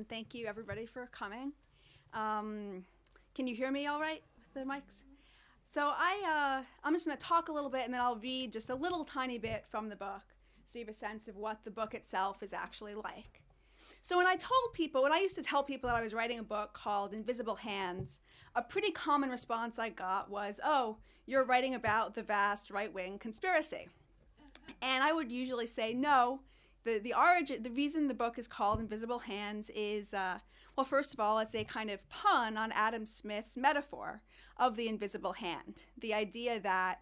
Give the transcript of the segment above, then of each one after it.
and thank you everybody for coming. Can you hear me all right with the mics? So I'm just going to talk a little bit, and then I'll read just a little tiny bit from the book so you have a sense of what the book itself is actually like. So when I used to tell people that I was writing a book called Invisible Hands, a pretty common response I got was, "Oh, you're writing about the vast right-wing conspiracy." And I would usually say, no, the reason the book is called Invisible Hands is, well, first of all, it's a kind of pun on Adam Smith's metaphor of the invisible hand. The idea that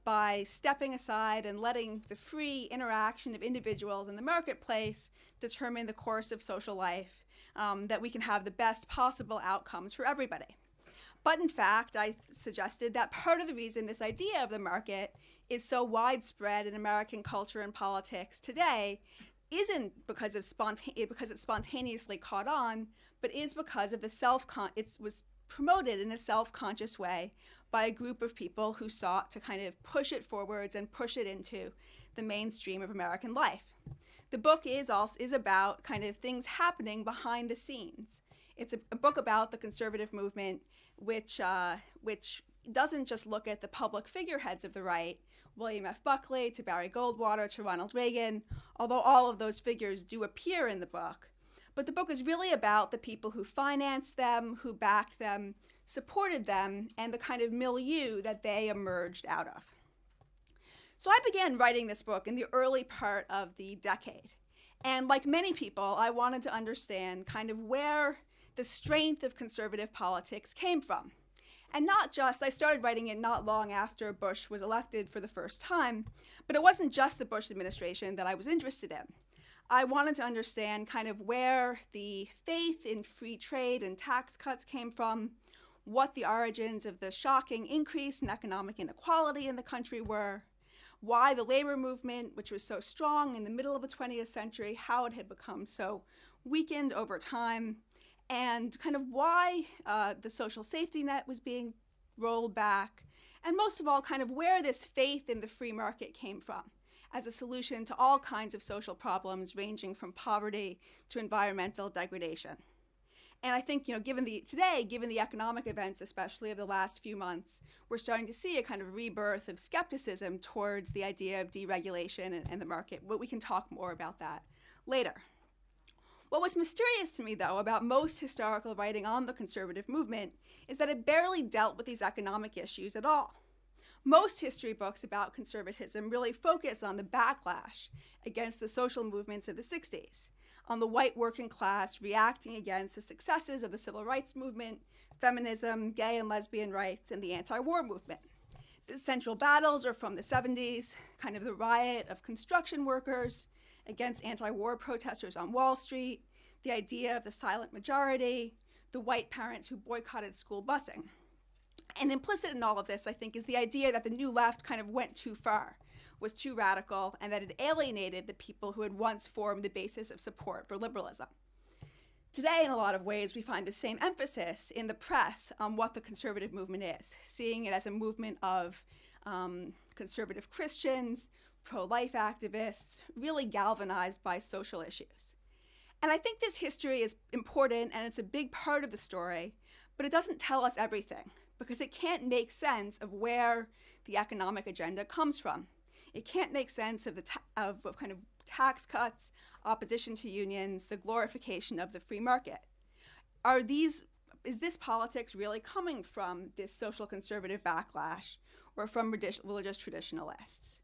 by stepping aside and letting the free interaction of individuals in the marketplace determine the course of social life, that we can have the best possible outcomes for everybody. But in fact, I suggested that part of the reason this idea of the market is so widespread in American culture and politics today isn't because it's spontaneously caught on, but is because of it was promoted in a self-conscious way by a group of people who sought to kind of push it forwards and push it into the mainstream of American life. The book is about kind of things happening behind the scenes. It's a book about the conservative movement, which doesn't just look at the public figureheads of the right, William F. Buckley to Barry Goldwater to Ronald Reagan, although all of those figures do appear in the book. But the book is really about the people who financed them, who backed them, supported them, and the kind of milieu that they emerged out of. So I began writing this book in the early part of the decade. And like many people, I wanted to understand kind of where the strength of conservative politics came from. And I started writing it not long after Bush was elected for the first time, but it wasn't just the Bush administration that I was interested in. I wanted to understand kind of where the faith in free trade and tax cuts came from, what the origins of the shocking increase in economic inequality in the country were, why the labor movement, which was so strong in the middle of the 20th century, how it had become so weakened over time, and kind of why the social safety net was being rolled back, and most of all, kind of where this faith in the free market came from as a solution to all kinds of social problems ranging from poverty to environmental degradation. And I think, given the economic events, especially of the last few months, we're starting to see a kind of rebirth of skepticism towards the idea of deregulation and the market. But we can talk more about that later. What was mysterious to me, though, about most historical writing on the conservative movement is that it barely dealt with these economic issues at all. Most history books about conservatism really focus on the backlash against the social movements of the 60s, on the white working class reacting against the successes of the civil rights movement, feminism, gay and lesbian rights, and the anti-war movement. The central battles are from the 70s, kind of the riot of construction workers against anti-war protesters on Wall Street, the idea of the silent majority, the white parents who boycotted school busing. And implicit in all of this, I think, is the idea that the new left kind of went too far, was too radical, and that it alienated the people who had once formed the basis of support for liberalism. Today, in a lot of ways, we find the same emphasis in the press on what the conservative movement is, seeing it as a movement of conservative Christians, pro-life activists, really galvanized by social issues. And I think this history is important, and it's a big part of the story, but it doesn't tell us everything, because it can't make sense of where the economic agenda comes from. It can't make sense of kind of tax cuts, opposition to unions, the glorification of the free market. Is this politics really coming from this social conservative backlash or from religious traditionalists?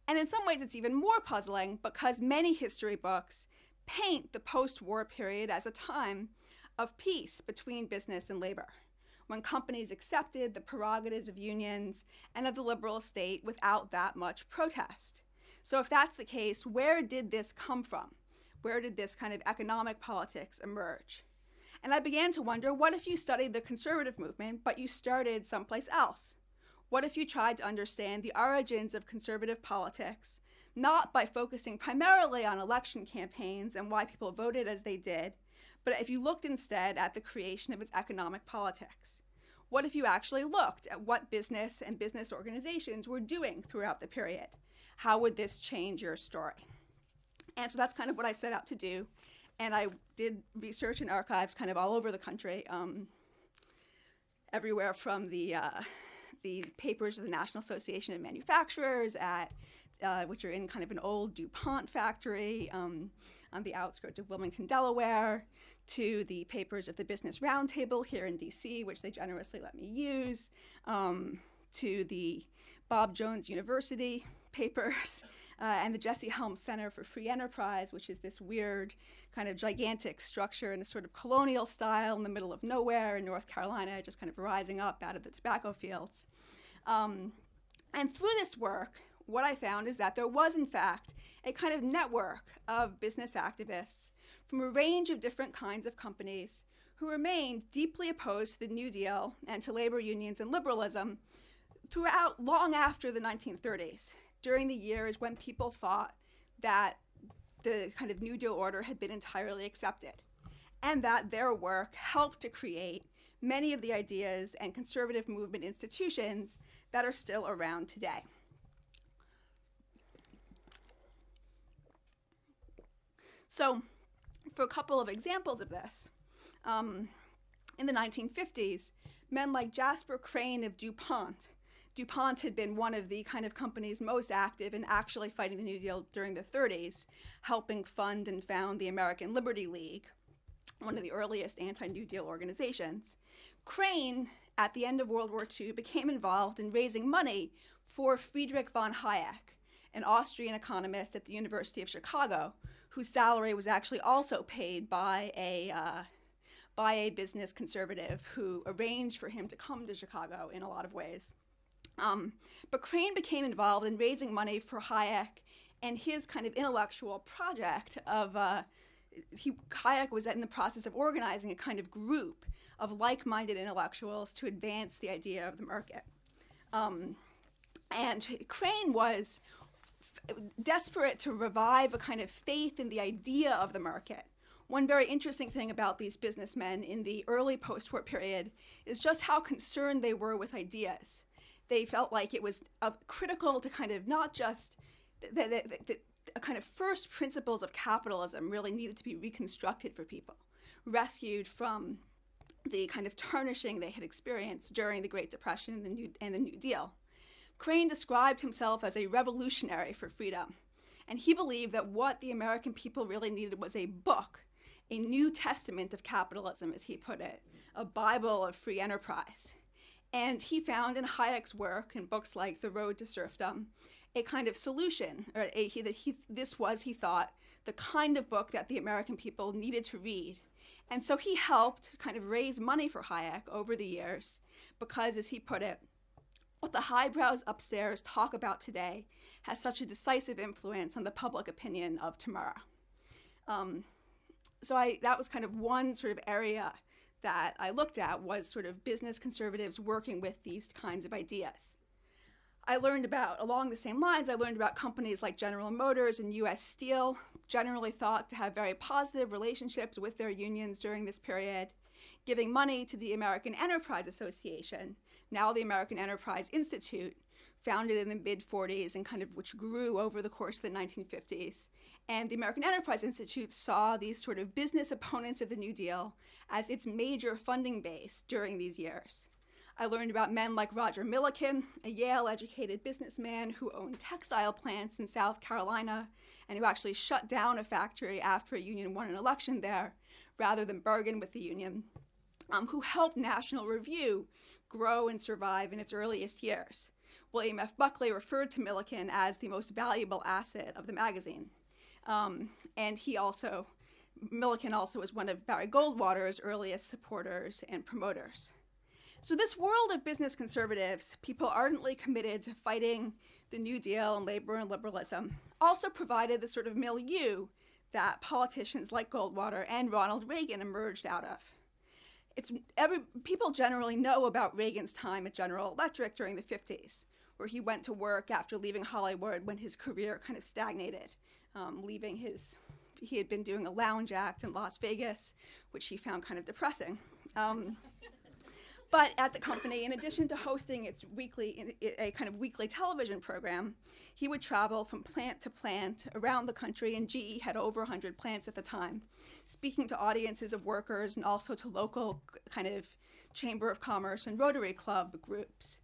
And in some ways, it's even more puzzling because many history books paint the post-war period as a time of peace between business and labor, when companies accepted the prerogatives of unions and of the liberal state without that much protest. So if that's the case, where did this come from? Where did this kind of economic politics emerge? And I began to wonder, what if you studied the conservative movement, but you started someplace else? What if you tried to understand the origins of conservative politics, not by focusing primarily on election campaigns and why people voted as they did, but if you looked instead at the creation of its economic politics? What if you actually looked at what business and business organizations were doing throughout the period? How would this change your story? And so that's kind of what I set out to do. And I did research in archives kind of all over the country, everywhere from the papers of the National Association of Manufacturers, which are in kind of an old DuPont factory on the outskirts of Wilmington, Delaware, to the papers of the Business Roundtable here in DC, which they generously let me use, to the Bob Jones University papers, and the Jesse Helms Center for Free Enterprise, which is this weird kind of gigantic structure in a sort of colonial style in the middle of nowhere in North Carolina, just kind of rising up out of the tobacco fields. And through this work, what I found is that there was, in fact, a kind of network of business activists from a range of different kinds of companies who remained deeply opposed to the New Deal and to labor unions and liberalism throughout long after the 1930s, during the years when people thought that the kind of New Deal order had been entirely accepted, and that their work helped to create many of the ideas and conservative movement institutions that are still around today. So, for a couple of examples of this, in the 1950s, men like Jasper Crane of DuPont had been one of the kind of companies most active in actually fighting the New Deal during the 30s, helping fund and found the American Liberty League, one of the earliest anti-New Deal organizations. Crane, at the end of World War II, became involved in raising money for Friedrich von Hayek, an Austrian economist at the University of Chicago, whose salary was actually also paid by a business conservative who arranged for him to come to Chicago in a lot of ways. But Crane became involved in raising money for Hayek and his kind of intellectual project of, Hayek was in the process of organizing a kind of group of like-minded intellectuals to advance the idea of the market. And Crane was desperate to revive a kind of faith in the idea of the market. One very interesting thing about these businessmen in the early post-war period is just how concerned they were with ideas. They felt like it was critical to kind of not just the kind of first principles of capitalism really needed to be reconstructed for people, rescued from the kind of tarnishing they had experienced during the Great Depression and the New Deal. Crane described himself as a revolutionary for freedom, and he believed that what the American people really needed was a book, a New Testament of capitalism, as he put it, a Bible of free enterprise. And he found in Hayek's work, in books like The Road to Serfdom, a kind of solution, or he thought, the kind of book that the American people needed to read. And so he helped kind of raise money for Hayek over the years, because, as he put it, what the highbrows upstairs talk about today has such a decisive influence on the public opinion of tomorrow. That was kind of one sort of area that I looked at, was sort of business conservatives working with these kinds of ideas. Along the same lines, I learned about companies like General Motors and U.S. Steel, generally thought to have very positive relationships with their unions during this period, giving money to the American Enterprise Association, now the American Enterprise Institute, founded in the mid-40s and kind of which grew over the course of the 1950s. And the American Enterprise Institute saw these sort of business opponents of the New Deal as its major funding base during these years. I learned about men like Roger Milliken, a Yale-educated businessman who owned textile plants in South Carolina and who actually shut down a factory after a union won an election there rather than bargain with the union, who helped National Review grow and survive in its earliest years. William F. Buckley referred to Milliken as the most valuable asset of the magazine. And Milliken also was one of Barry Goldwater's earliest supporters and promoters. So this world of business conservatives, people ardently committed to fighting the New Deal and labor and liberalism, also provided the sort of milieu that politicians like Goldwater and Ronald Reagan emerged out of. People generally know about Reagan's time at General Electric during the 50s, where he went to work after leaving Hollywood when his career kind of stagnated, he had been doing a lounge act in Las Vegas, which he found kind of depressing. But at the company, in addition to hosting its a kind of weekly television program, he would travel from plant to plant around the country, and GE had over 100 plants at the time, speaking to audiences of workers and also to local kind of Chamber of Commerce and Rotary Club groups.